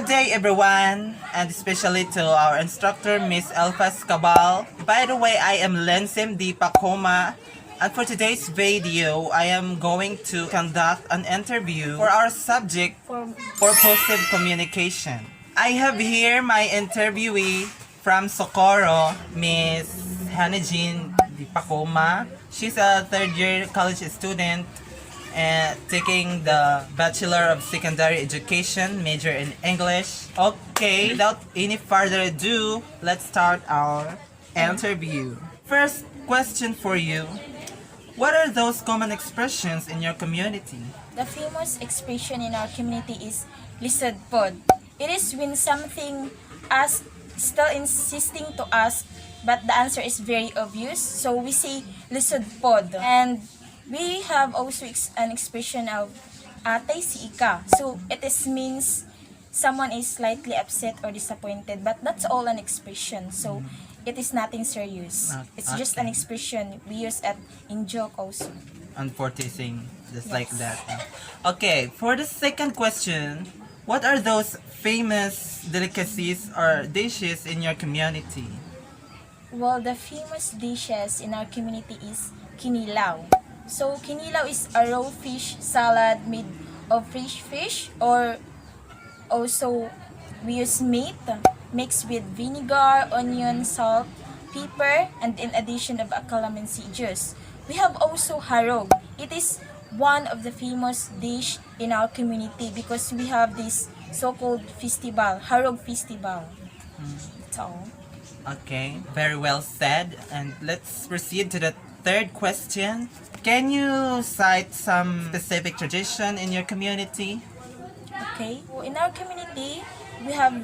day everyone, and especially to our instructor Miss Elfas Cabal. By the way, I am Lensim Di Pacoma, and for today's video, I am going to conduct an interview for our subject, Purposive Communication. I have here my interviewee from Socorro, Miss Hanejin Di Pacoma. She's a third-year college student and taking the Bachelor of Secondary Education, major in English. Okay, without any further ado, let's start our interview. First question for you. What are those common expressions in your community? The famous expression in our community is lisod pod. It is when something is still insisting to ask, but the answer is very obvious. So we say lisod pod. And we have also an expression of atay si ika. So it means someone is slightly upset or disappointed, but that's all an expression. So it is nothing serious. It's just an expression we use in joke also. And for teasing, just like that. Okay, for the second question, what are those famous delicacies or dishes in your community? Well, the famous dishes in our community is kinilaw. So kinilaw is a raw fish salad made of fresh fish, or also we use meat mixed with vinegar, onion, salt, pepper, and in addition of a calamansi juice. We have also harog. It is one of the famous dish in our community because we have this so-called festival, harog festival. That's all. Okay, very well said. And let's proceed to the third question. Can you cite some specific tradition in your community? Okay. So in our community, we have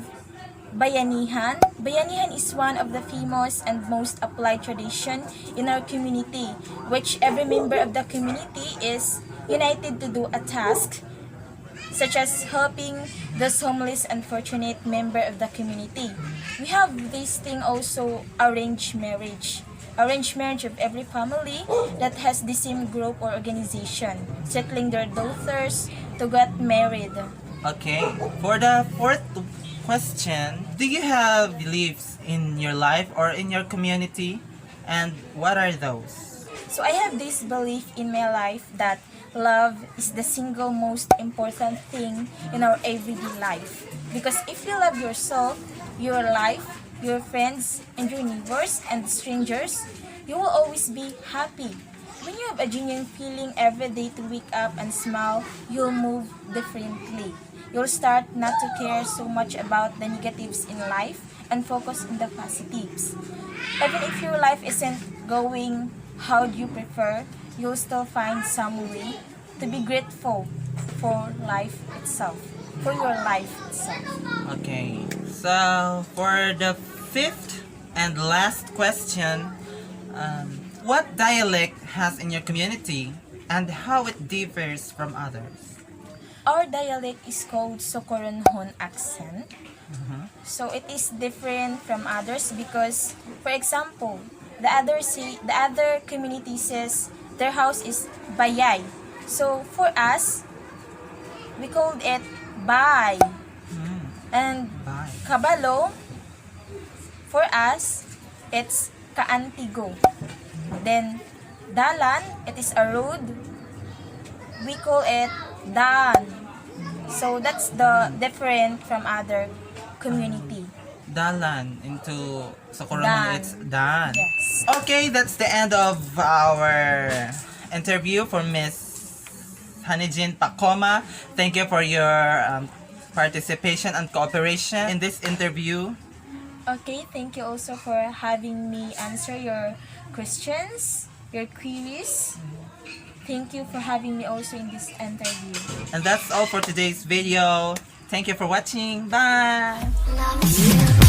bayanihan. Bayanihan is one of the famous and most applied tradition in our community, which every member of the community is united to do a task, such as helping those homeless and fortunate member of the community. We have this thing also, arranged marriage. Arranged marriage of every family that has the same group or organization, settling their daughters to get married. Okay, for the fourth question, do you have beliefs in your life or in your community? And what are those? So I have this belief in my life that love is the single most important thing in our everyday life. Because if you love yourself, your life, your friends, and your neighbors and strangers, you will always be happy. When you have a genuine feeling every day to wake up and smile, you'll move differently. You'll start not to care so much about the negatives in life and focus on the positives. Even if your life isn't going how you prefer, you'll still find some way to be grateful for life itself, for your life itself. Okay, so for the fifth and last question, what dialect has in your community and how it differs from others? Our dialect is called Socorronhon accent. So it is different from others because, for example, the other community says their house is bayay. So for us, we called it bay. And Bye. kabalo, for us, it's kaantigo. Then dalan, it is a road. We call it dan. So that's the different from other community. Dalan into Socorronhon, Dan. it's Dan. Yes. Okay, that's the end of our interview for Miss Hanejin Pacoma. Thank you for your participation and cooperation in this interview. Okay, thank you also for having me answer your questions, your queries. Thank you for having me also in this interview. And that's all for today's video. Thank you for watching. Bye! Love you.